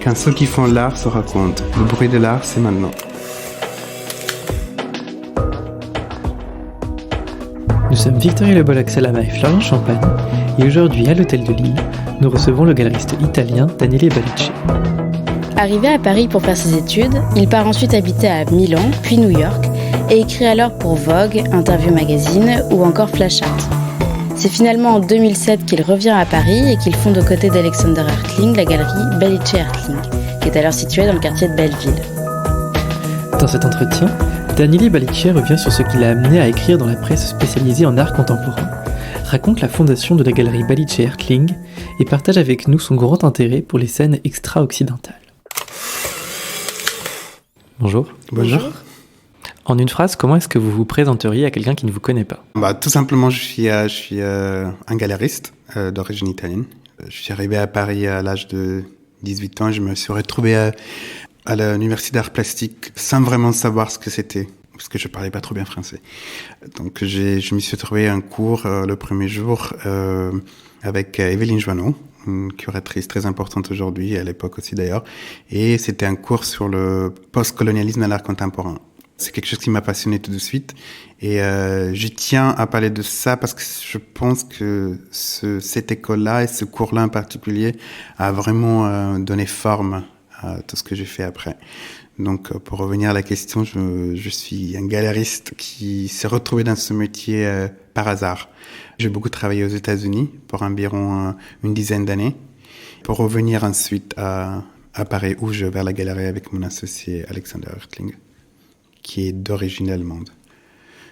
Quand ceux qui font l'art se racontent, le bruit de l'art, c'est maintenant. Nous sommes Victoria Le Bollac-Salama et Florian Champagne, et aujourd'hui à l'Hôtel de Lille, nous recevons le galeriste italien Daniele Balicci. Arrivé à Paris pour faire ses études, il part ensuite habiter à Milan, puis New York, et écrit alors pour Vogue, Interview Magazine ou encore Flash Art. C'est finalement en 2007 qu'il revient à Paris et qu'il fonde aux côtés d'Alexander Hertling la galerie Balicci Hertling, qui est alors située dans le quartier de Belleville. Dans cet entretien, Daniele Balicci revient sur ce qui l'a amené à écrire dans la presse spécialisée en art contemporain, raconte la fondation de la galerie Balicci Hertling et partage avec nous son grand intérêt pour les scènes extra-occidentales. Bonjour. Bonjour. En une phrase, comment est-ce que vous vous présenteriez à quelqu'un qui ne vous connaît pas ? Tout simplement, je suis un galeriste d'origine italienne. Je suis arrivé à Paris à l'âge de 18 ans. Je me suis retrouvé à l'université d'art plastique sans vraiment savoir ce que c'était, parce que je parlais pas trop bien français. Donc je me suis trouvé un cours le premier jour avec Évelyne Joanneau, une curatrice très importante aujourd'hui, à l'époque aussi d'ailleurs. Et c'était un cours sur le post-colonialisme à l'art contemporain. C'est quelque chose qui m'a passionné tout de suite et je tiens à parler de ça parce que je pense que cette école-là et ce cours-là en particulier a vraiment donné forme à tout ce que j'ai fait après. Donc pour revenir à la question, je suis un galeriste qui s'est retrouvé dans ce métier par hasard. J'ai beaucoup travaillé aux États-Unis pour environ une dizaine d'années pour revenir ensuite à Paris où j'ai ouvert la galerie avec mon associé Alexander Hertling, qui est d'origine allemande.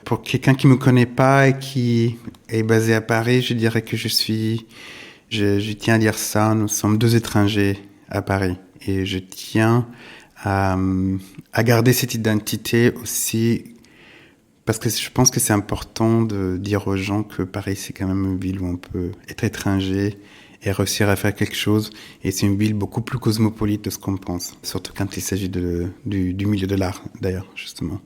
Pour quelqu'un qui me connaît pas et qui est basé à Paris, je dirais que je tiens à dire ça, nous sommes deux étrangers à Paris. Et je tiens à garder cette identité aussi, parce que je pense que c'est important de dire aux gens que Paris, c'est quand même une ville où on peut être étranger et réussir à faire quelque chose. Et c'est une ville beaucoup plus cosmopolite de ce qu'on pense, surtout quand il s'agit du milieu de l'art, d'ailleurs, justement.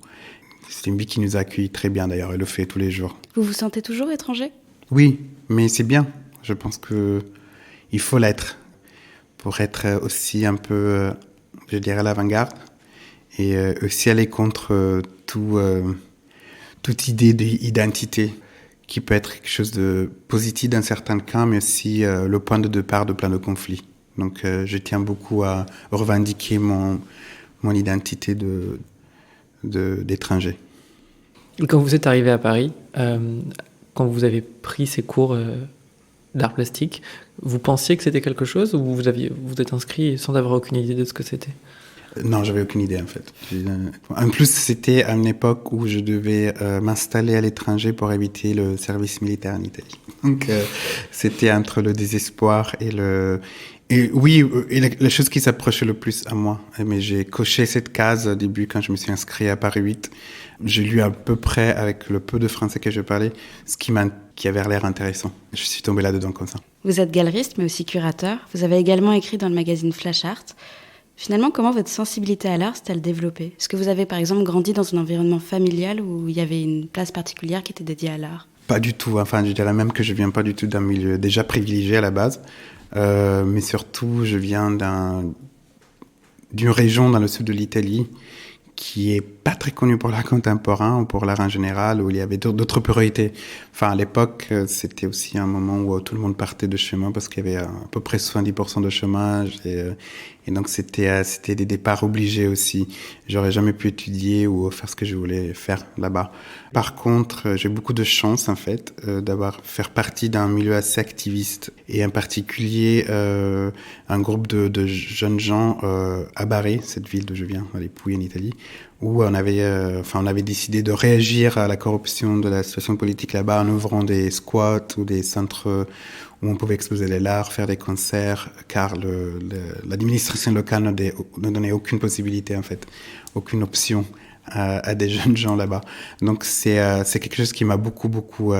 C'est une ville qui nous accueille très bien, d'ailleurs, et le fait tous les jours. Vous vous sentez toujours étranger ? Oui, mais c'est bien. Je pense qu'il faut l'être pour être aussi un peu, je dirais, à l'avant-garde et aussi aller contre toute idée d'identité qui peut être quelque chose de positif dans certains cas, mais aussi le point de départ de plein de conflits. Donc je tiens beaucoup à revendiquer mon identité d'étranger. Quand vous êtes arrivé à Paris, quand vous avez pris ces cours d'art plastique, vous pensiez que c'était quelque chose ou vous êtes inscrit sans avoir aucune idée de ce que c'était ? Non, j'avais aucune idée en fait. En plus, c'était à une époque où je devais m'installer à l'étranger pour éviter le service militaire en Italie. Donc, c'était entre le désespoir et la chose qui s'approchait le plus à moi. Mais j'ai coché cette case au début quand je me suis inscrit à Paris 8. J'ai lu à peu près, avec le peu de français que je parlais, ce qui avait l'air intéressant. Je suis tombé là-dedans comme ça. Vous êtes galeriste, mais aussi curateur. Vous avez également écrit dans le magazine Flash Art. Finalement, comment votre sensibilité à l'art s'est-elle développée ? Est-ce que vous avez, par exemple, grandi dans un environnement familial où il y avait une place particulière qui était dédiée à l'art ? Pas du tout. Enfin, je dirais même que je viens pas du tout d'un milieu déjà privilégié à la base. Mais surtout, je viens d'une région dans le sud de l'Italie qui est pas très connue pour l'art contemporain ou pour l'art en général, où il y avait d'autres priorités. Enfin, à l'époque, c'était aussi un moment où tout le monde partait de chez moi parce qu'il y avait à peu près 70% de chômage et donc c'était des départs obligés aussi. J'aurais jamais pu étudier ou faire ce que je voulais faire là-bas. Par contre, j'ai beaucoup de chance en fait faire partie d'un milieu assez activiste et en particulier un groupe de jeunes gens à Bari, cette ville d'où je viens, à Pouille en Italie, où on avait décidé de réagir à la corruption de la situation politique là-bas en ouvrant des squats ou des centres où on pouvait exposer de l'art, faire des concerts, car l'administration locale ne donnait aucune possibilité, en fait, aucune option à des jeunes gens là-bas. Donc c'est quelque chose qui m'a beaucoup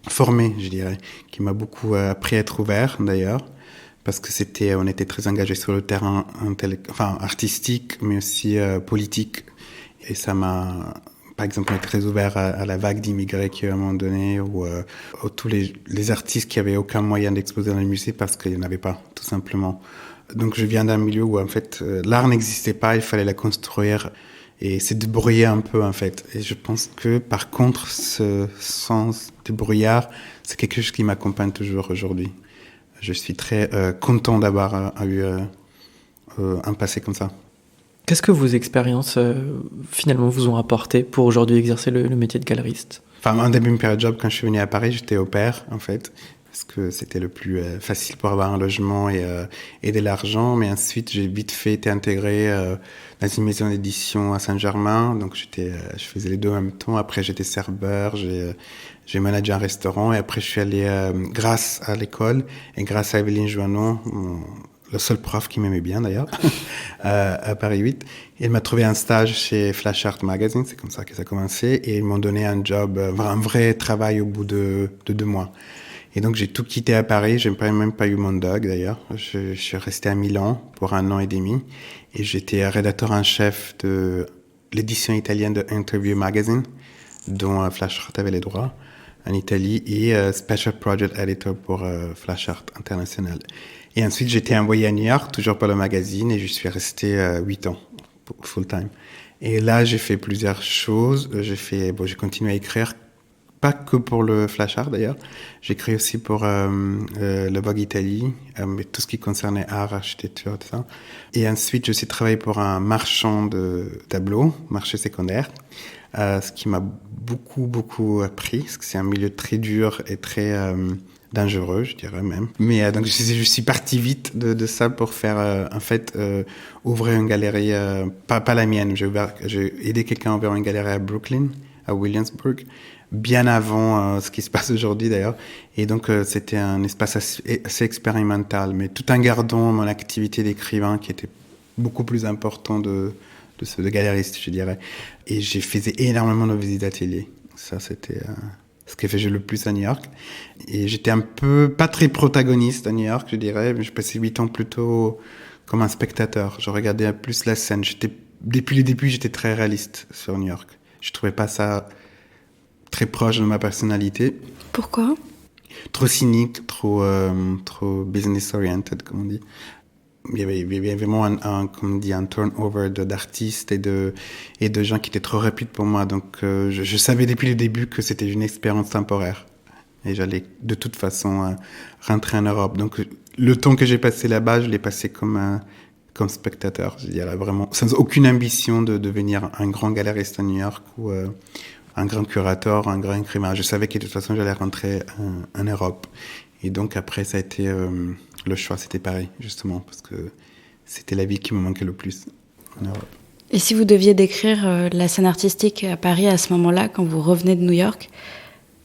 formé, je dirais, qui m'a beaucoup appris à être ouvert, d'ailleurs, parce que on était très engagés sur le terrain artistique, mais aussi politique, et ça m'a... Par exemple, on est très ouvert à la vague d'immigrés qui, à un moment donné, ou tous les artistes qui avaient aucun moyen d'exposer dans les musées parce qu'il n'y en avait pas, tout simplement. Donc je viens d'un milieu où en fait l'art n'existait pas, il fallait la construire et se débrouiller un peu en fait. Et je pense que par contre ce sens de brouillard, c'est quelque chose qui m'accompagne toujours aujourd'hui. Je suis très content d'avoir eu un passé comme ça. Qu'est-ce que vos expériences finalement vous ont apporté pour aujourd'hui exercer le métier de galeriste? Enfin, un début de période job, quand je suis venu à Paris, j'étais au pair, en fait, parce que c'était le plus facile pour avoir un logement et de l'argent. Mais ensuite, j'ai vite fait été intégré dans une maison d'édition à Saint-Germain. Donc, je faisais les deux en même temps. Après, j'étais serveur, j'ai managé un restaurant. Et après, je suis allé, grâce à l'école et grâce à Evelyne Joannon, le seul prof qui m'aimait bien d'ailleurs, à Paris 8. Il m'a trouvé un stage chez Flash Art Magazine, c'est comme ça que ça a commencé, et ils m'ont donné un job, un vrai travail au bout de 2 mois. Et donc j'ai tout quitté à Paris, j'ai même pas eu mon dog d'ailleurs. Je suis resté à Milan pour 1 an et demi, et j'étais rédacteur en chef de l'édition italienne de Interview Magazine, dont Flash Art avait les droits en Italie, et Special Project Editor pour Flash Art International. Et ensuite, j'ai été envoyé à New York, toujours par le magazine, et je suis resté 8 ans, full-time. Et là, j'ai fait plusieurs choses. J'ai continué à écrire, pas que pour le Flash Art d'ailleurs. J'ai écrit aussi pour le Vogue Italie, mais tout ce qui concernait art, architecture, tout ça. Et ensuite, j'ai aussi travaillé pour un marchand de tableaux, marché secondaire, ce qui m'a beaucoup appris, parce que c'est un milieu très dur et très dangereux, je dirais même. Mais donc je suis parti vite de ça pour faire ouvrir une galerie, pas la mienne. J'ai aidé quelqu'un à ouvrir une galerie à Brooklyn, à Williamsburg, bien avant ce qui se passe aujourd'hui d'ailleurs. Et donc c'était un espace assez expérimental, mais tout en gardant mon activité d'écrivain qui était beaucoup plus important de galeriste, je dirais. Et j'ai fait énormément de visites d'atelier. Ça, c'était ce qui fait le plus à New York. Et j'étais un peu, pas très protagoniste à New York, je dirais, mais je passais 8 ans plutôt comme un spectateur. Je regardais plus la scène. Depuis le début, j'étais très réaliste sur New York. Je trouvais pas ça très proche de ma personnalité. Pourquoi ? Trop cynique, trop business-oriented, comme on dit. Il y avait vraiment un turnover d'artistes et de gens qui étaient trop rapides pour moi. Donc, je savais depuis le début que c'était une expérience temporaire. Et j'allais de toute façon rentrer en Europe. Donc, le temps que j'ai passé là-bas, je l'ai passé comme spectateur. Je dirais vraiment, sans aucune ambition de devenir un grand galeriste à New York ou un grand curateur, un grand écrivain. Je savais que de toute façon, j'allais rentrer en Europe. Et donc, après, ça a été... le choix, c'était pareil, justement, parce que c'était la vie qui me manquait le plus en Europe. Et si vous deviez décrire la scène artistique à Paris à ce moment-là, quand vous revenez de New York,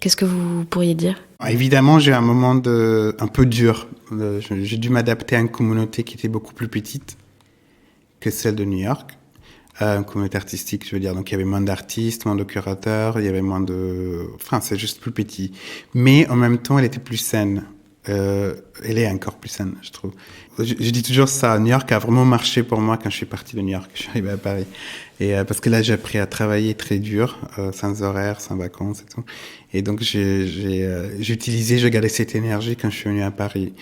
qu'est-ce que vous pourriez dire ? Évidemment, j'ai eu un moment un peu dur. J'ai dû m'adapter à une communauté qui était beaucoup plus petite que celle de New York. Une communauté artistique, je veux dire. Donc, il y avait moins d'artistes, moins de curateurs, il y avait moins de... Enfin, c'est juste plus petit. Mais en même temps, elle était plus saine. Elle est encore plus saine, je trouve. Je dis toujours ça, New York a vraiment marché pour moi quand je suis parti de New York, je suis arrivé à Paris. Et parce que là, j'ai appris à travailler très dur, sans horaire, sans vacances et tout. Et donc, j'ai gardé cette énergie quand je suis venu à Paris.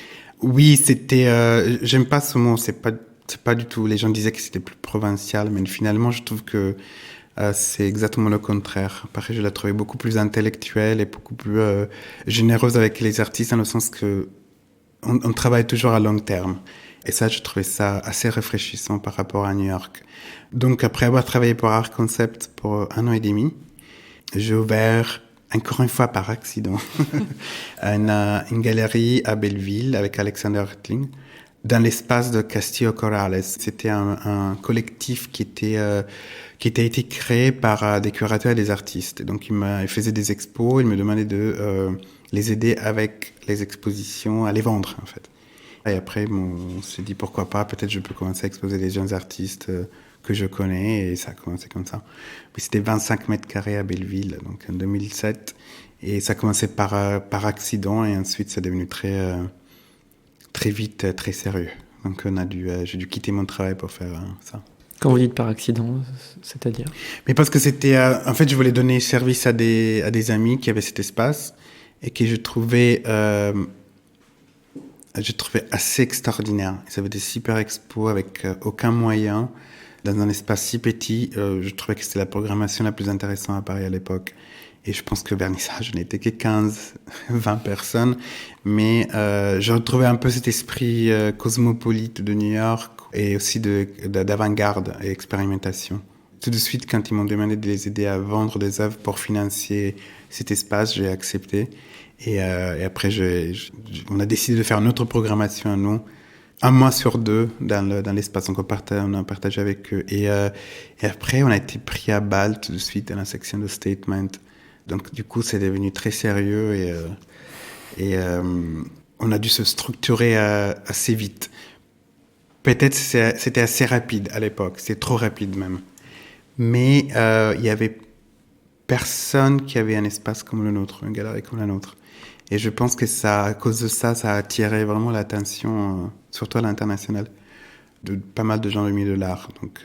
Oui, j'aime pas ce mot, c'est pas du tout, les gens disaient que c'était plus provincial, mais finalement, je trouve que c'est exactement le contraire. Paris, je l'ai trouvé beaucoup plus intellectuelle et beaucoup plus généreuse avec les artistes, dans le sens que on travaille toujours à long terme. Et ça, je trouvais ça assez rafraîchissant par rapport à New York. Donc, après avoir travaillé pour Art Concept pour 1 an et demi, j'ai ouvert, encore une fois par accident, une galerie à Belleville avec Alexander Hertling, dans l'espace de Castillo Corrales. C'était un collectif qui était été créé par des curateurs et des artistes. Et donc, il faisait des expos, il me demandait de les aider avec les expositions, à les vendre, en fait. Et après, on s'est dit, pourquoi pas, peut-être je peux commencer à exposer des jeunes artistes que je connais, et ça a commencé comme ça. Puis c'était 25 mètres carrés à Belleville, donc en 2007, et ça a commencé par accident, et ensuite, c'est devenu très vite, très sérieux. Donc, j'ai dû quitter mon travail pour faire ça. Quand vous dites par accident, c'est-à-dire ? Mais parce que c'était... en fait, je voulais donner service à des amis qui avaient cet espace et que je trouvais j'ai trouvé assez extraordinaire. Ils avaient des super expos avec aucun moyen, dans un espace si petit. Je trouvais que c'était la programmation la plus intéressante à Paris à l'époque. Et je pense que vernissage n'était que 15, 20 personnes. Mais j'ai retrouvé un peu cet esprit cosmopolite de New York et aussi d'avant-garde et expérimentation. Tout de suite, quand ils m'ont demandé de les aider à vendre des œuvres pour financer cet espace, j'ai accepté. Et après, on a décidé de faire une autre programmation à nous, un mois sur deux dans l'espace. Donc on a partagé avec eux. Et après, on a été pris à balle tout de suite dans la section de Statement. Donc du coup, c'est devenu très sérieux et on a dû se structurer assez vite. Peut-être c'était assez rapide à l'époque, c'était trop rapide même. Mais il y avait personne qui avait un espace comme le nôtre, une galerie comme la nôtre. Et je pense que ça, à cause de ça, ça a attiré vraiment l'attention, surtout à l'international, de pas mal de gens du milieu de l'art. Donc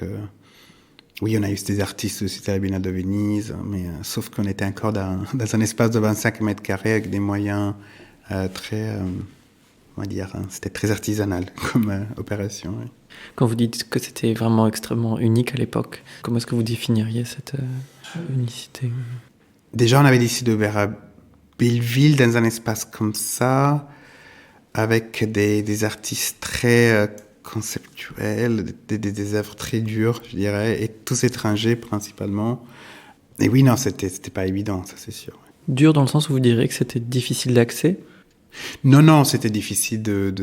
oui, on a eu des artistes aussi à la Biennale de Venise, mais sauf qu'on était encore dans un espace de 25 mètres carrés avec des moyens très, on va dire, c'était très artisanal comme opération. Oui. Quand vous dites que c'était vraiment extrêmement unique à l'époque, comment est-ce que vous définiriez cette unicité ? Déjà, on avait décidé de faire à Belleville, dans un espace comme ça, avec des artistes très conceptuels, des œuvres très dures, je dirais, et tous étrangers principalement. Et oui, non, c'était pas évident, ça c'est sûr. Dur dans le sens où vous direz que c'était difficile d'accès ? Non, c'était difficile de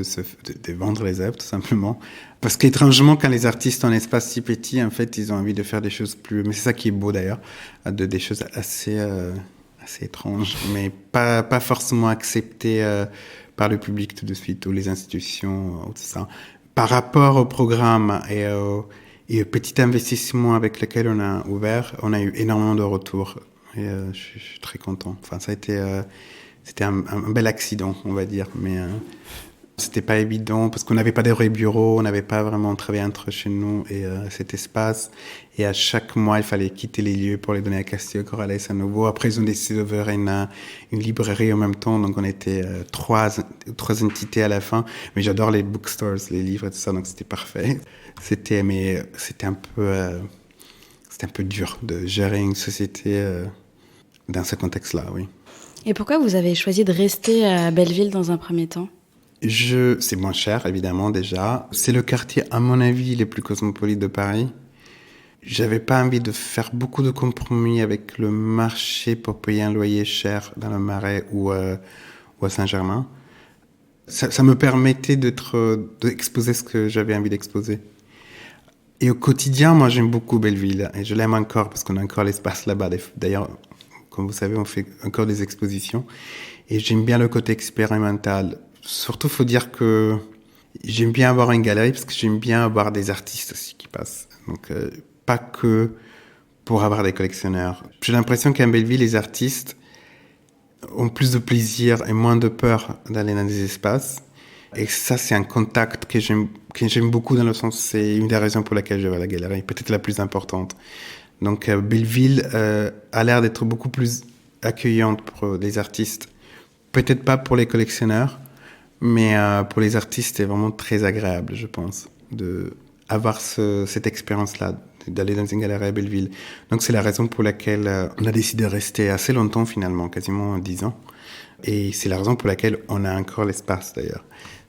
vendre les œuvres, tout simplement. Parce qu'étrangement, quand les artistes ont un espace si petit, en fait, ils ont envie de faire des choses plus... Mais c'est ça qui est beau, d'ailleurs, des choses assez étranges, mais pas forcément acceptées par le public tout de suite, ou les institutions, ou tout ça. Par rapport au programme et au petit investissement avec lequel on a ouvert, on a eu énormément de retours. Et je suis très content. Enfin, ça a été... C'était un bel accident, on va dire, mais c'était pas évident parce qu'on n'avait pas de vrai bureau, on n'avait pas vraiment travaillé entre chez nous et cet espace. Et à chaque mois, il fallait quitter les lieux pour les donner à Castillo Corrales à nouveau. Après, ils ont décidé d'ouvrir une librairie en même temps, donc on était trois entités à la fin. Mais j'adore les bookstores, les livres et tout ça, donc c'était parfait. C'était un peu dur de gérer une société dans ce contexte-là, oui. Et pourquoi vous avez choisi de rester à Belleville dans un premier temps ? C'est moins cher, évidemment, déjà. C'est le quartier, à mon avis, le plus cosmopolite de Paris. J'avais pas envie de faire beaucoup de compromis avec le marché pour payer un loyer cher dans le Marais ou à Saint-Germain. Ça me permettait d'exposer ce que j'avais envie d'exposer. Et au quotidien, moi, j'aime beaucoup Belleville. Et je l'aime encore parce qu'on a encore l'espace là-bas. D'ailleurs, comme vous savez, on fait encore des expositions. Et j'aime bien le côté expérimental. Surtout, il faut dire que j'aime bien avoir une galerie parce que j'aime bien avoir des artistes aussi qui passent. Donc, pas que pour avoir des collectionneurs. J'ai l'impression qu'à Belleville, les artistes ont plus de plaisir et moins de peur d'aller dans des espaces. Et ça, c'est un contact que j'aime beaucoup dans le sens, c'est une des raisons pour laquelle je vais à la galerie, peut-être la plus importante. Donc Belleville a l'air d'être beaucoup plus accueillante pour les artistes. Peut-être pas pour les collectionneurs, mais pour les artistes, c'est vraiment très agréable, je pense, d'avoir cette expérience-là, d'aller dans une galerie à Belleville. Donc c'est la raison pour laquelle on a décidé de rester assez longtemps finalement, quasiment 10 ans. Et c'est la raison pour laquelle on a encore l'espace d'ailleurs.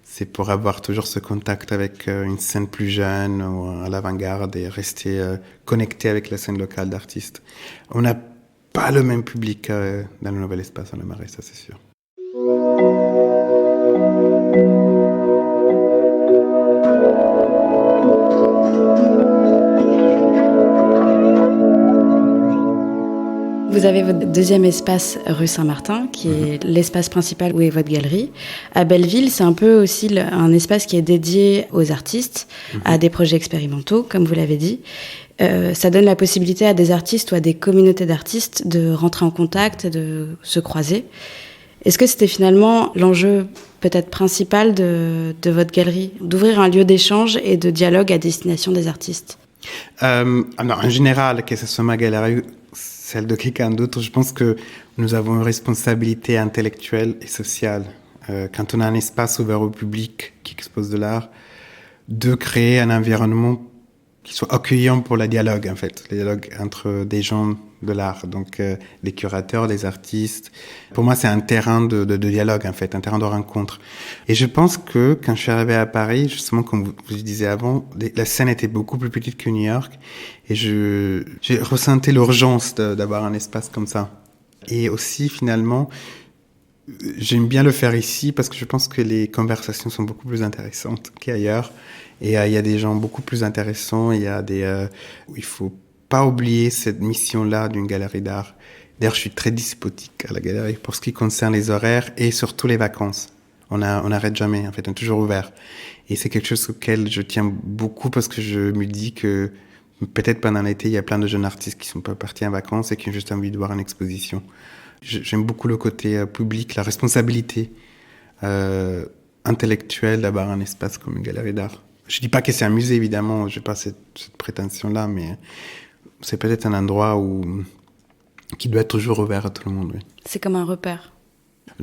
C'est pour avoir toujours ce contact avec une scène plus jeune ou à l'avant-garde et rester connecté avec la scène locale d'artistes. On n'a pas le même public dans le nouvel espace dans le Marais, ça c'est sûr. Vous avez votre deuxième espace rue Saint-Martin, qui est l'espace principal où est votre galerie. À Belleville, c'est un peu aussi un espace qui est dédié aux artistes, à des projets expérimentaux, comme vous l'avez dit. Ça donne la possibilité à des artistes ou à des communautés d'artistes de rentrer en contact, de se croiser. Est-ce que c'était finalement l'enjeu peut-être principal de votre galerie, d'ouvrir un lieu d'échange et de dialogue à destination des artistes ? Alors, en général, que ce soit ma galerie, celle de quelqu'un d'autre, je pense que nous avons une responsabilité intellectuelle et sociale quand on a un espace ouvert au public qui expose de l'art, de créer un environnement qui soit accueillant pour le dialogue, en fait, le dialogue entre des gens de l'art, donc les curateurs, les artistes. Pour moi, c'est un terrain de dialogue, en fait, un terrain de rencontre. Et je pense que quand je suis arrivé à Paris, justement, comme vous disiez avant, la scène était beaucoup plus petite que New York, et j'ai ressenti l'urgence d'avoir un espace comme ça. Et aussi, finalement, j'aime bien le faire ici parce que je pense que les conversations sont beaucoup plus intéressantes qu'ailleurs. Et il y a des gens beaucoup plus intéressants. Il y a il faut pas oublier cette mission-là d'une galerie d'art. D'ailleurs, je suis très despotique à la galerie pour ce qui concerne les horaires et surtout les vacances. On n'arrête jamais, en fait, on est toujours ouvert. Et c'est quelque chose auquel je tiens beaucoup parce que je me dis que peut-être pendant l'été, il y a plein de jeunes artistes qui sont pas partis en vacances et qui ont juste envie de voir une exposition. J'aime beaucoup le côté public, la responsabilité intellectuelle d'avoir un espace comme une galerie d'art. Je dis pas que c'est un musée, évidemment, j'ai pas cette prétention-là, mais c'est peut-être un endroit qui doit être toujours ouvert à tout le monde. Oui. C'est comme un repère.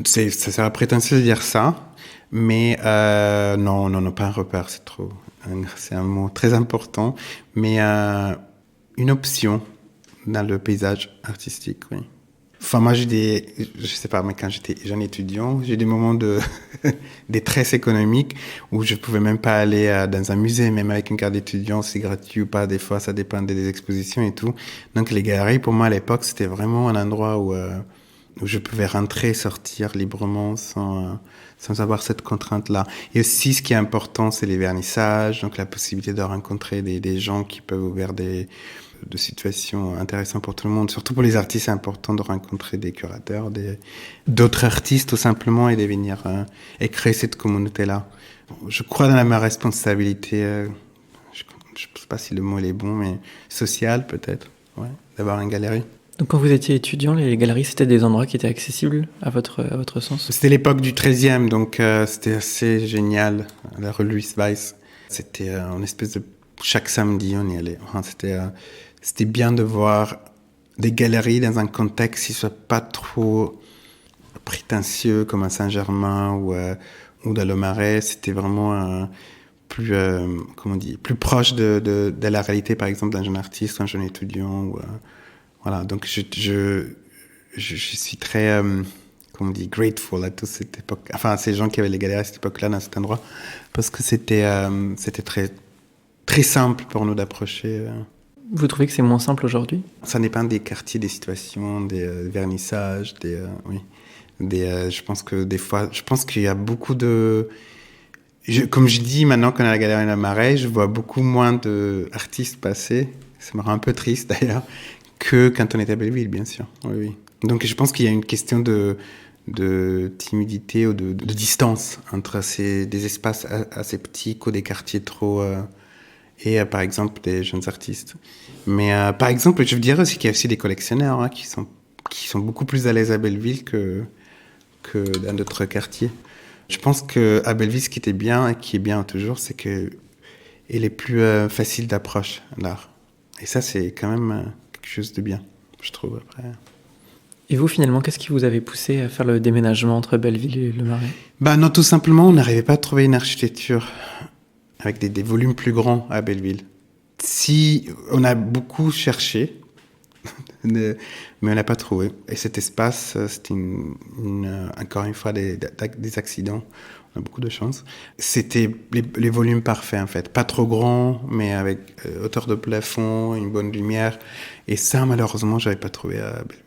Ça serait prétentieux de dire ça, mais non, pas un repère, c'est un mot très important, mais une option dans le paysage artistique, oui. Enfin, moi, je sais pas, mais quand j'étais jeune étudiant, j'ai des moments de détresse économique où je pouvais même pas aller dans un musée, même avec une carte d'étudiant, c'est gratuit ou pas, des fois, ça dépendait des expositions et tout. Donc, les galeries, pour moi, à l'époque, c'était vraiment un endroit où je pouvais rentrer, sortir librement sans avoir cette contrainte-là. Et aussi, ce qui est important, c'est les vernissages, donc la possibilité de rencontrer des gens qui peuvent ouvrir de situations intéressantes pour tout le monde. Surtout pour les artistes, c'est important de rencontrer des curateurs, d'autres artistes tout simplement et de venir et créer cette communauté-là. Je crois dans ma responsabilité, je ne sais pas si le mot est bon, mais sociale peut-être, ouais, d'avoir une galerie. Donc quand vous étiez étudiant, les galeries, c'était des endroits qui étaient accessibles à votre sens? C'était l'époque du 13e, donc c'était assez génial, la rue Louis Weiss. C'était une espèce de... Chaque samedi, on y allait. Enfin, c'était bien de voir des galeries dans un contexte qui soit pas trop prétentieux comme à Saint-Germain ou dans le Marais. C'était vraiment plus proche de la réalité, par exemple, d'un jeune artiste, un jeune étudiant. Voilà. Donc je suis très grateful à toute cette époque. Enfin, ces gens qui avaient les galeries à cette époque-là, dans cet endroit, parce que c'était très très simple pour nous d'approcher. Vous trouvez que c'est moins simple aujourd'hui? Ça dépend des quartiers, des situations, des vernissages, je pense que des fois, je pense qu'il y a beaucoup de... comme je dis, maintenant qu'on est à la Galerie La Marais, je vois beaucoup moins d'artistes passer. Ça me rend un peu triste d'ailleurs, que quand on était à Belleville, bien sûr. Oui. Donc je pense qu'il y a une question de timidité ou de distance entre des espaces assez petits que des quartiers trop... et par exemple des jeunes artistes. Mais par exemple, je veux dire aussi qu'il y a aussi des collectionneurs qui sont beaucoup plus à l'aise à Belleville que dans d'autres quartiers. Je pense qu'à Belleville, ce qui était bien et qui est bien toujours, c'est qu'elle est plus facile d'approche, l'art. Et ça, c'est quand même quelque chose de bien, je trouve, après. Et vous, finalement, qu'est-ce qui vous avait poussé à faire le déménagement entre Belleville et le Marais? Non, tout simplement, on n'arrivait pas à trouver une architecture avec des volumes plus grands à Belleville. Si on a beaucoup cherché, mais on n'a pas trouvé. Et cet espace, c'était encore une fois des accidents. On a beaucoup de chance. C'était les volumes parfaits, en fait. Pas trop grands, mais avec hauteur de plafond, une bonne lumière. Et ça, malheureusement, je n'avais pas trouvé à Belleville.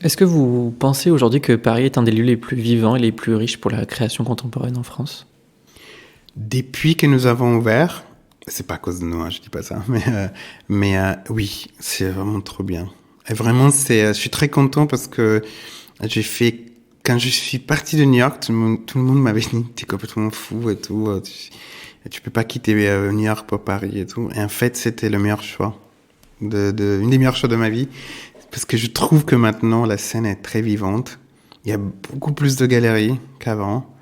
Est-ce que vous pensez aujourd'hui que Paris est un des lieux les plus vivants et les plus riches pour la création contemporaine en France? Depuis que nous avons ouvert, c'est pas à cause de nous, je dis pas ça, mais oui, c'est vraiment trop bien. Et vraiment, je suis très content parce que quand je suis parti de New York, tout le monde m'avait dit, t'es complètement fou et tout, tu peux pas quitter New York pour Paris et tout. Et en fait, c'était le meilleur choix, une des meilleurs choix de ma vie. Parce que je trouve que maintenant, la scène est très vivante. Il y a beaucoup plus de galeries qu'avant.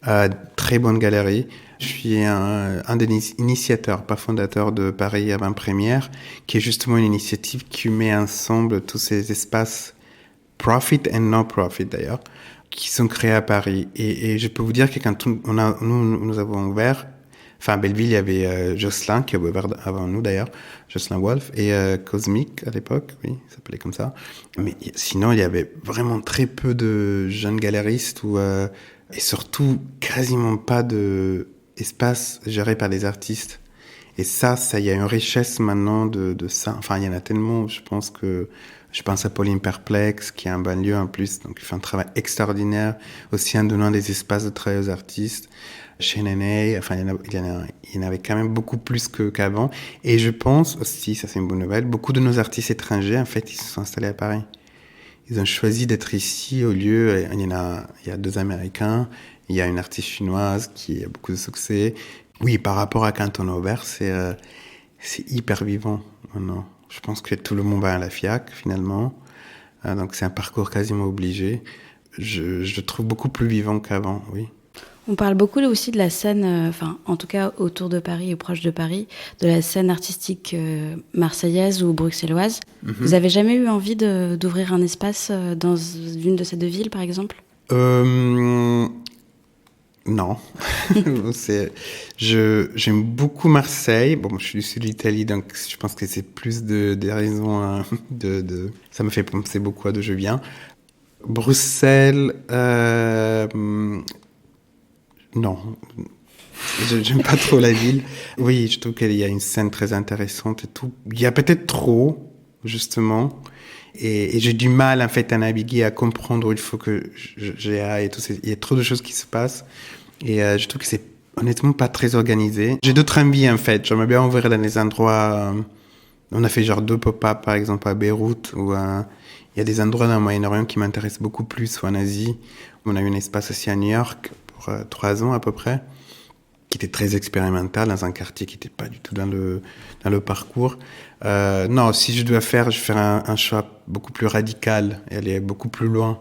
Très bonne galerie. Je suis un des initiateurs, pas fondateur de Paris Avant-Première, qui est justement une initiative qui met ensemble tous ces espaces profit and non-profit d'ailleurs, qui sont créés à Paris. Et je peux vous dire que quand nous avons ouvert, enfin à Belleville, il y avait Jocelyn qui a ouvert avant nous d'ailleurs, Jocelyn Wolf, et Cosmic à l'époque, oui, ça s'appelait comme ça. Mais sinon, il y avait vraiment très peu de jeunes galeristes et surtout quasiment pas de espace géré par des artistes. Et ça, il y a une richesse maintenant de ça. Enfin, il y en a tellement, je pense à Pauline Perplex, qui est un banlieue en plus, donc il fait un travail extraordinaire, aussi en donnant des espaces de travail aux artistes. Chez Néné, enfin, il y en avait quand même beaucoup plus qu'avant. Et je pense aussi, ça c'est une bonne nouvelle, beaucoup de nos artistes étrangers, en fait, ils se sont installés à Paris. Ils ont choisi d'être ici au lieu, il y a 2 Américains, il y a une artiste chinoise qui a beaucoup de succès. Oui, par rapport à quand on a ouvert, c'est hyper vivant maintenant. Je pense que tout le monde va à la FIAC finalement, donc c'est un parcours quasiment obligé. Je trouve beaucoup plus vivant qu'avant, oui. On parle beaucoup aussi de la scène, en tout cas autour de Paris ou proche de Paris, de la scène artistique marseillaise ou bruxelloise. Mm-hmm. Vous avez jamais eu envie d'ouvrir un espace dans une de ces 2 villes, par exemple ? Non. J'aime beaucoup Marseille. Bon, je suis du sud de l'Italie, donc je pense que c'est plus des raisons ça me fait penser beaucoup à d'où je viens. Bruxelles, non. J'aime pas trop la ville. Oui, je trouve qu'il y a une scène très intéressante et tout. Il y a peut-être trop, justement. Et j'ai du mal, en fait, à naviguer, à comprendre où il faut que j'aille et tout. Il y a trop de choses qui se passent. Et je trouve que c'est honnêtement pas très organisé. J'ai d'autres envies, en fait. J'aimerais bien ouvrir dans des endroits... on a fait genre 2 pop-up, par exemple, à Beyrouth, où il y a des endroits dans le Moyen-Orient qui m'intéressent beaucoup plus, ou en Asie. On a eu un espace aussi à New York pour 3 ans à peu près, qui était très expérimental, dans un quartier qui n'était pas du tout dans le parcours. Non, si je dois faire, je ferai un choix beaucoup plus radical et aller beaucoup plus loin.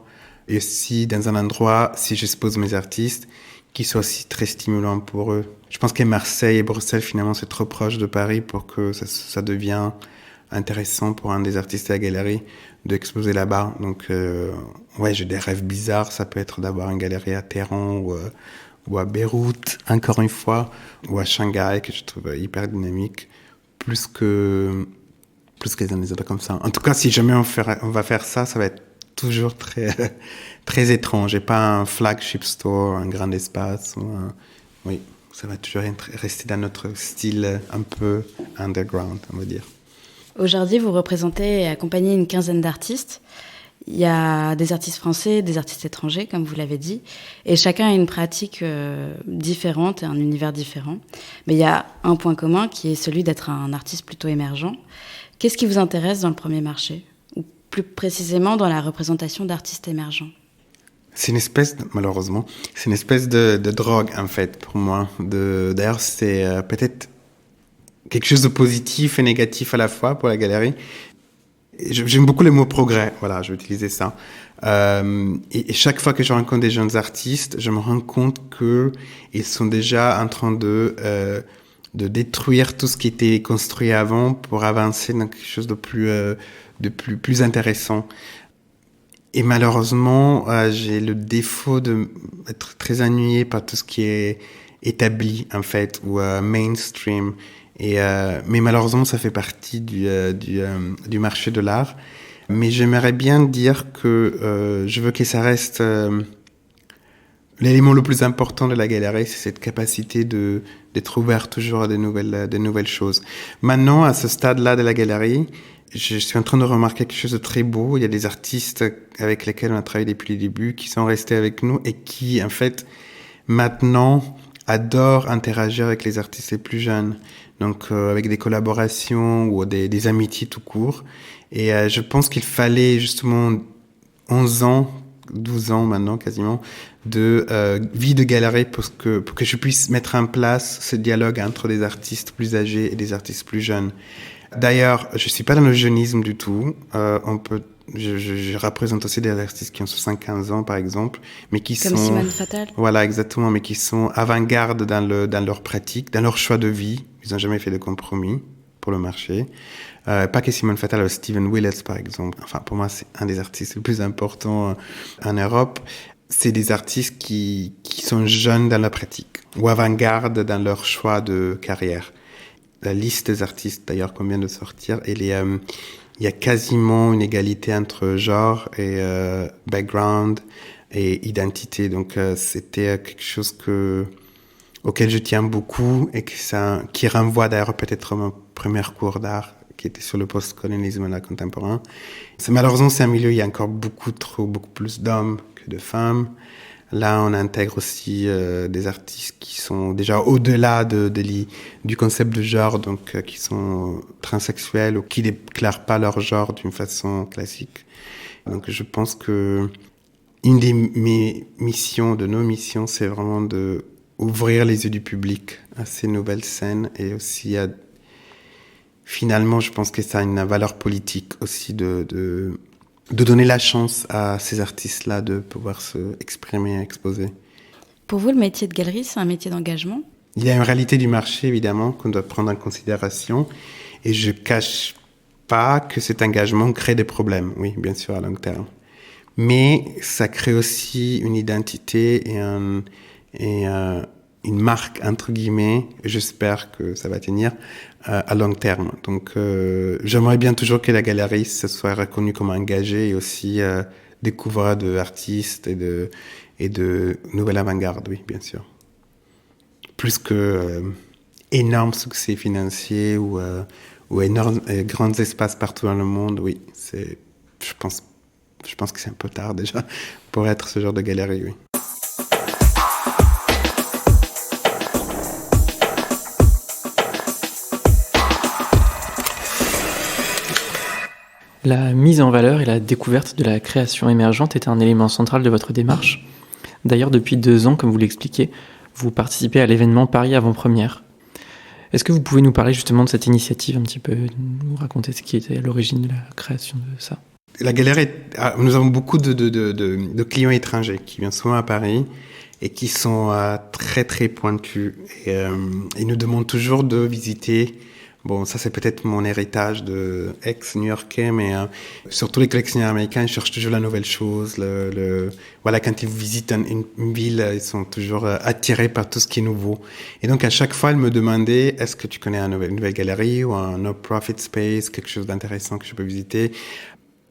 Et aussi, dans un endroit, si j'expose mes artistes, qui soit aussi très stimulant pour eux. Je pense que Marseille et Bruxelles, finalement, c'est trop proche de Paris pour que ça devienne intéressant pour un des artistes à la galerie d'exposer là-bas. Donc, ouais, j'ai des rêves bizarres. Ça peut être d'avoir une galerie à Téhéran ou à Beyrouth, encore une fois, ou à Shanghai, que je trouve hyper dynamique, plus que dans les endroits comme ça. En tout cas, si jamais on va faire ça, ça va être toujours très, très étrange. Et pas un flagship store, un grand espace. Oui, ça va toujours rester dans notre style un peu underground, on va dire. Aujourd'hui, vous représentez et accompagnez une 15aine d'artistes. Il y a des artistes français, des artistes étrangers, comme vous l'avez dit. Et chacun a une pratique différente et un univers différent. Mais il y a un point commun qui est celui d'être un artiste plutôt émergent. Qu'est-ce qui vous intéresse dans le premier marché ? Ou plus précisément dans la représentation d'artistes émergents ? C'est une espèce, malheureusement, c'est une espèce de drogue, en fait, pour moi. D'ailleurs, c'est peut-être quelque chose de positif et négatif à la fois pour la galerie. J'aime beaucoup le mot progrès, voilà, je vais utiliser ça. Et chaque fois que je rencontre des jeunes artistes, je me rends compte qu'ils sont déjà en train de détruire tout ce qui était construit avant pour avancer dans quelque chose de plus intéressant. Et malheureusement, j'ai le défaut d'être très ennuyé par tout ce qui est établi, en fait, ou mainstream. Mais malheureusement, ça fait partie du marché de l'art. Mais j'aimerais bien dire que je veux que ça reste... l'élément le plus important de la galerie, c'est cette capacité d'être ouvert toujours à de nouvelles choses. Maintenant, à ce stade-là de la galerie, je suis en train de remarquer quelque chose de très beau. Il y a des artistes avec lesquels on a travaillé depuis le début qui sont restés avec nous et qui, en fait, maintenant, adorent interagir avec les artistes les plus jeunes. Donc, avec des collaborations ou des amitiés tout court. Et je pense qu'il fallait justement 11 ans, 12 ans maintenant quasiment, de vie de galerie pour que je puisse mettre en place ce dialogue entre des artistes plus âgés et des artistes plus jeunes. D'ailleurs, je suis pas dans le jeunisme du tout. Je représente aussi des artistes qui ont 75 ans, par exemple, mais qui Comme sont... Simone Fattal. Voilà, exactement, mais qui sont avant-garde dans leur pratique, dans leur choix de vie. Ils n'ont jamais fait de compromis pour le marché. Pas que Simone Fattal, Steven Willett, par exemple. Enfin, pour moi, c'est un des artistes les plus importants en Europe. C'est des artistes qui sont jeunes dans la pratique, ou avant-garde dans leur choix de carrière. La liste des artistes, d'ailleurs, qu'on vient de sortir, il y a quasiment une égalité entre genre et background et identité. Donc, c'était quelque chose auquel je tiens beaucoup et qui renvoie d'ailleurs peut-être à mon premier cours d'art qui était sur le post-colonialisme et l'art contemporain. Malheureusement, c'est un milieu où il y a encore beaucoup plus d'hommes que de femmes. Là, on intègre aussi des artistes qui sont déjà au-delà du concept de genre, donc qui sont transsexuels ou qui ne déclarent pas leur genre d'une façon classique. Donc, je pense que une de nos missions, c'est vraiment de ouvrir les yeux du public à ces nouvelles scènes et aussi finalement, je pense que ça a une valeur politique aussi de donner la chance à ces artistes-là de pouvoir se exprimer, exposer. Pour vous, le métier de galerie, c'est un métier d'engagement ? Il y a une réalité du marché, évidemment, qu'on doit prendre en considération. Et je cache pas que cet engagement crée des problèmes, oui, bien sûr, à long terme. Mais ça crée aussi une identité et une marque, entre guillemets. J'espère que ça va tenir à long terme. Donc, j'aimerais bien toujours que la galerie se soit reconnue comme engagée et aussi découvrir d'artistes et de nouvelles avant-garde, oui, bien sûr. Plus que énorme succès financier ou grands espaces partout dans le monde, oui. Je pense que c'est un peu tard déjà pour être ce genre de galerie, oui. La mise en valeur et la découverte de la création émergente est un élément central de votre démarche. D'ailleurs, depuis 2 ans, comme vous l'expliquez, vous participez à l'événement Paris Avant-Première. Est-ce que vous pouvez nous parler justement de cette initiative un petit peu, nous raconter ce qui était à l'origine de la création de ça ? La galerie, nous avons beaucoup de clients étrangers qui viennent souvent à Paris et qui sont très très pointus. Et ils nous demandent toujours de visiter. Bon, ça c'est peut-être mon héritage de ex-new-yorkais, mais surtout les collectionneurs américains, ils cherchent toujours la nouvelle chose. Voilà, quand ils visitent une ville, ils sont toujours attirés par tout ce qui est nouveau. Et donc à chaque fois, ils me demandaient, est-ce que tu connais une nouvelle galerie ou un no-profit space, quelque chose d'intéressant que je peux visiter?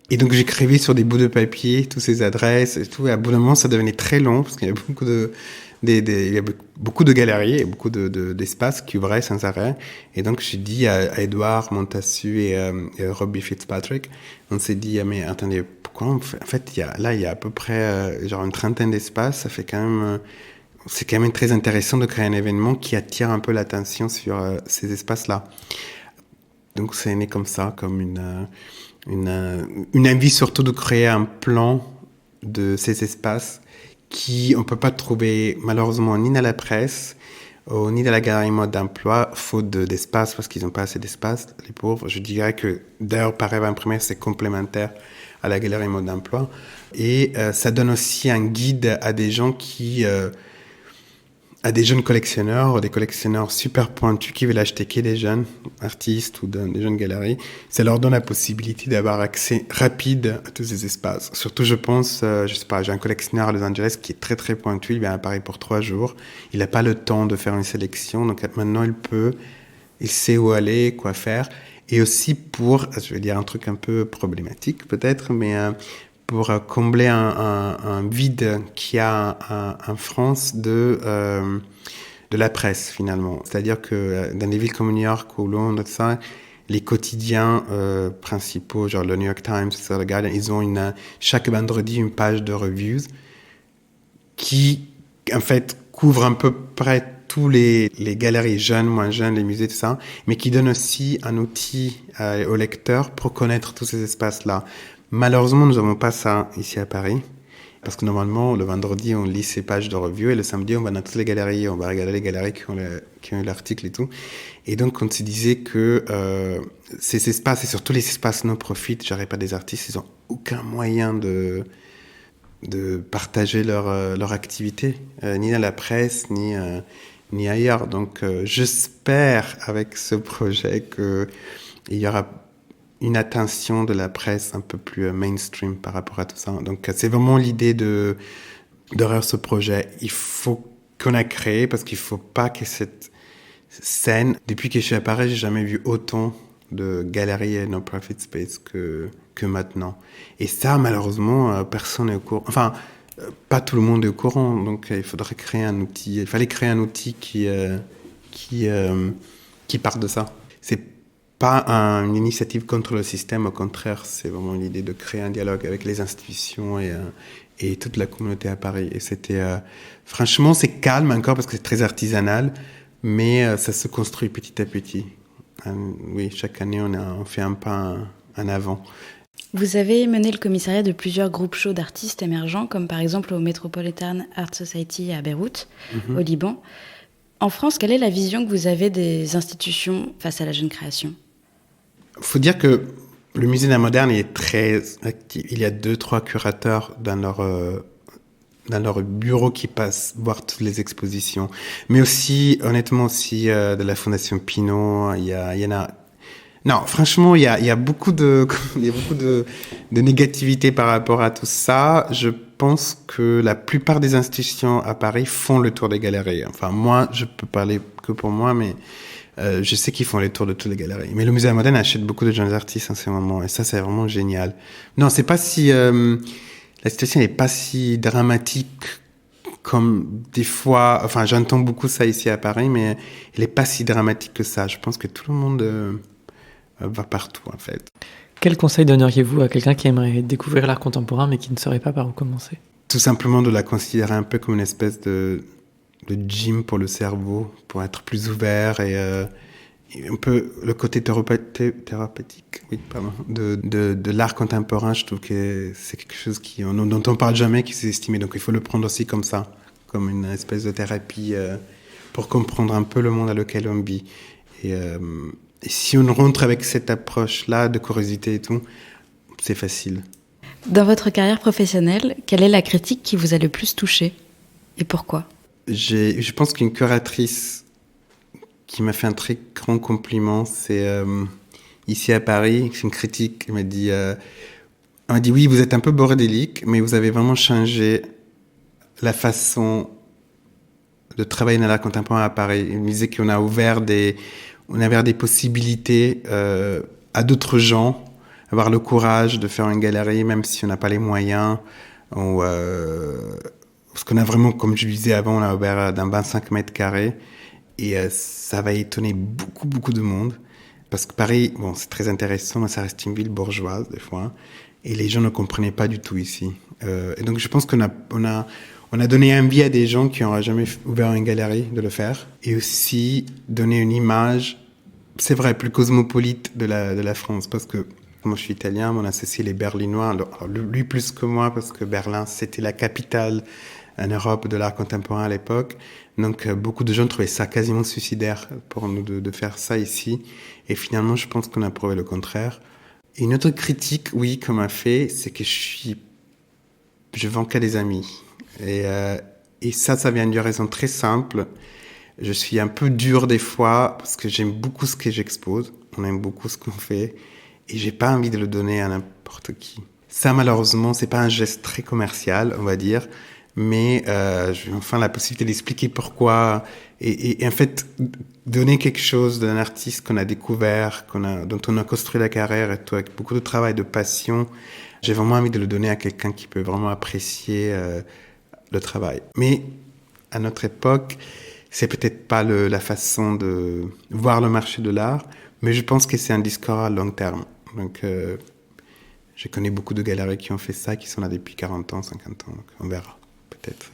Et donc j'écrivais sur des bouts de papier toutes ces adresses et tout. Et à bout d'un moment, ça devenait très long parce qu'il y a il y a beaucoup de galeries et beaucoup d'espaces qui ouvraient sans arrêt. Et donc, j'ai dit à Edouard Montassu et Robbie Fitzpatrick, on s'est dit, mais attendez, pourquoi en fait, il y a à peu près genre une trentaine d'espaces. Ça fait c'est quand même très intéressant de créer un événement qui attire un peu l'attention sur ces espaces-là. Donc, c'est né comme ça, comme une envie surtout de créer un plan de ces espaces qui on peut pas trouver malheureusement ni dans la presse ni dans la galerie mode d'emploi, faute d'espace, parce qu'ils n'ont pas assez d'espace, les pauvres. Je dirais que d'ailleurs Paris Avant-Première, c'est complémentaire à la galerie mode d'emploi. Et ça donne aussi un guide à des gens à des jeunes collectionneurs, des collectionneurs super pointus qui veulent acheter que des jeunes artistes ou des jeunes galeries. Ça leur donne la possibilité d'avoir accès rapide à tous ces espaces. Surtout, je pense, je sais pas, j'ai un collectionneur à Los Angeles qui est très très pointu, il vient à Paris pour 3 jours. Il n'a pas le temps de faire une sélection, donc maintenant il sait où aller, quoi faire. Et aussi je vais dire un truc un peu problématique peut-être, mais pour combler un vide qu'il y a en France de la presse, finalement. C'est-à-dire que dans des villes comme New York ou Londres, les quotidiens principaux, genre le New York Times, The Guardian, ils ont chaque vendredi une page de reviews qui, en fait, couvre à peu près tous les galeries jeunes, moins jeunes, les musées, tout ça, mais qui donne aussi un outil aux lecteurs pour connaître tous ces espaces-là. Malheureusement, nous n'avons pas ça ici à Paris. Parce que normalement, le vendredi, on lit ces pages de review et le samedi, on va dans toutes les galeries, on va regarder les galeries qui ont eu l'article et tout. Et donc, on se disait que ces espaces, et surtout les espaces non-profit, j'aurais pas des artistes, ils ont aucun moyen de partager leur activité, ni dans la presse, ni ailleurs. Donc, j'espère avec ce projet qu'il y aura une attention de la presse un peu plus mainstream par rapport à tout ça. Donc, c'est vraiment l'idée derrière ce projet. Il faut qu'on a créé, parce qu'il faut pas que cette scène, depuis que je suis à Paris, j'ai jamais vu autant de galeries et non-profit space que maintenant. Et ça, malheureusement, personne n'est au courant. Enfin, pas tout le monde est au courant. Donc, il faudrait créer un outil. Il fallait créer un outil qui part de ça. C'est pas une initiative contre le système, au contraire, c'est vraiment l'idée de créer un dialogue avec les institutions et toute la communauté à Paris. Et c'était, franchement, c'est calme encore parce que c'est très artisanal, mais ça se construit petit à petit. Oui, chaque année, on fait un pas en avant. Vous avez mené le commissariat de plusieurs groupes shows d'artistes émergents, comme par exemple au Metropolitan Art Society à Beyrouth, au Liban. En France, quelle est la vision que vous avez des institutions face à la jeune création ? Il faut dire que le musée d'art moderne est très actif. Il y a 2-3 curateurs dans leur bureau qui passent voir toutes les expositions. Mais aussi, honnêtement, aussi de la Fondation Pinault, il y en a. Non, franchement, il y a beaucoup de négativité par rapport à tout ça. Je pense que la plupart des institutions à Paris font le tour des galeries. Enfin, moi, je peux parler que pour moi, mais je sais qu'ils font les tours de toutes les galeries. Mais le musée d'art moderne achète beaucoup de jeunes artistes en ce moment, et ça, c'est vraiment génial. Non, c'est pas si la situation n'est pas si dramatique comme des fois. Enfin, j'entends beaucoup ça ici à Paris, mais elle est pas si dramatique que ça. Je pense que tout le monde va partout, en fait. Quel conseil donneriez-vous à quelqu'un qui aimerait découvrir l'art contemporain mais qui ne saurait pas par où commencer ? Tout simplement de la considérer un peu comme une espèce de gym pour le cerveau, pour être plus ouvert et un peu le côté thérapeutique, oui, pardon, de l'art contemporain. Je trouve que c'est quelque chose dont on parle jamais, qui s'est estimé. Donc il faut le prendre aussi comme ça, comme une espèce de thérapie pour comprendre un peu le monde dans lequel on vit. Et si on rentre avec cette approche-là de curiosité et tout, c'est facile. Dans votre carrière professionnelle, quelle est la critique qui vous a le plus touché et pourquoi ? Je pense qu'une curatrice qui m'a fait un très grand compliment, c'est ici à Paris, c'est une critique qui m'a dit, oui, vous êtes un peu bordélique, mais vous avez vraiment changé la façon de travailler dans l'art contemporain à Paris. Il me disait qu'on a ouvert des possibilités à d'autres gens, avoir le courage de faire une galerie, même si on n'a pas les moyens, parce qu'on a vraiment, comme je le disais avant, on a ouvert dans 25 mètres carrés, et ça va étonner beaucoup, beaucoup de monde, parce que Paris, bon, c'est très intéressant, mais ça reste une ville bourgeoise, des fois, et les gens ne comprenaient pas du tout ici. Et donc, je pense qu'on a donné envie à des gens qui n'auraient jamais ouvert une galerie de le faire, et aussi donner une image, c'est vrai, plus cosmopolite de la France, parce que moi je suis italien, mon associé il est berlinois, alors lui plus que moi, parce que Berlin c'était la capitale en Europe de l'art contemporain à l'époque, donc beaucoup de gens trouvaient ça quasiment suicidaire pour nous de faire ça ici, et finalement je pense qu'on a prouvé le contraire. Et une autre critique, oui, qu'on m'a fait, c'est que je vends qu'à des amis. Et ça vient d'une raison très simple. Je suis un peu dur des fois parce que j'aime beaucoup ce que j'expose. On aime beaucoup ce qu'on fait. Et j'ai pas envie de le donner à n'importe qui. Ça, malheureusement, c'est pas un geste très commercial, on va dire. Mais j'ai enfin la possibilité d'expliquer pourquoi. Et en fait, donner quelque chose d'un artiste qu'on a découvert, dont on a construit la carrière et tout, avec beaucoup de travail, de passion. J'ai vraiment envie de le donner à quelqu'un qui peut vraiment apprécier le travail. Mais à notre époque, c'est peut-être pas la façon de voir le marché de l'art, mais je pense que c'est un discours à long terme. Donc, je connais beaucoup de galeries qui ont fait ça, qui sont là depuis 40 ans, 50 ans. Donc on verra, peut-être.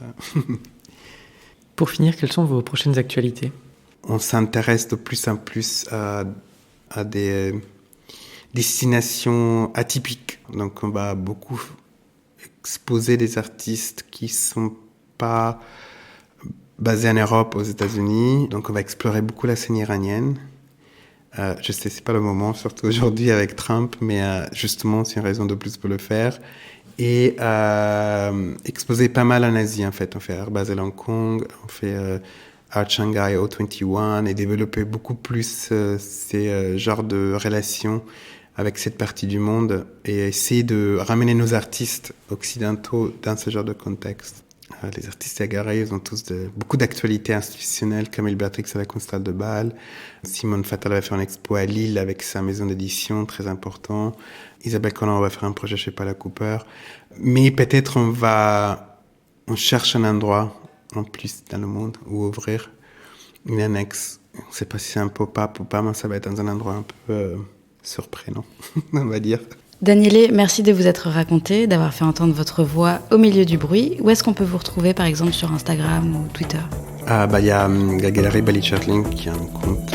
Pour finir, quelles sont vos prochaines actualités ? On s'intéresse de plus en plus à des destinations atypiques. Donc, on va beaucoup exposer des artistes qui sont pas basés en Europe, aux États-Unis. Donc on va explorer beaucoup la scène iranienne. Je sais, c'est pas le moment, surtout aujourd'hui avec Trump, mais justement, c'est une raison de plus pour le faire. Et exposer pas mal en Asie, en fait. On fait Art Basel Hong Kong, on fait Art Shanghai O21 et développer beaucoup plus ces genres de relations avec cette partie du monde et essayer de ramener nos artistes occidentaux dans ce genre de contexte. Les artistes agarrés, ils ont tous beaucoup d'actualités institutionnelles. Camille Béatrix avec Constal de Bâle. Simone Fattal va faire une expo à Lille avec sa maison d'édition, très important. Isabelle Collin va faire un projet chez Paula Cooper. Mais peut-être on cherche un endroit en plus dans le monde où ouvrir une annexe. On ne sait pas si c'est un pop-up ou pas, mais ça va être dans un endroit un peu surprenant, on va dire. Daniele, merci de vous être raconté, d'avoir fait entendre votre voix au milieu du bruit. Où est-ce qu'on peut vous retrouver, par exemple, sur Instagram ou Twitter ? Il y a la galerie Bali Chatling qui a un compte.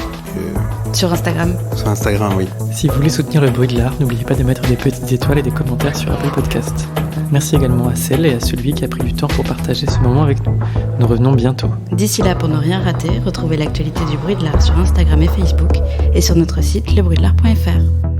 Sur Instagram ? Sur Instagram, oui. Si vous voulez soutenir le bruit de l'art, n'oubliez pas de mettre des petites étoiles et des commentaires sur Apple Podcast. Merci également à celle et à celui qui a pris du temps pour partager ce moment avec nous. Nous revenons bientôt. D'ici là, pour ne rien rater, retrouvez l'actualité du bruit de l'art sur Instagram et Facebook et sur notre site lebruitdelart.fr.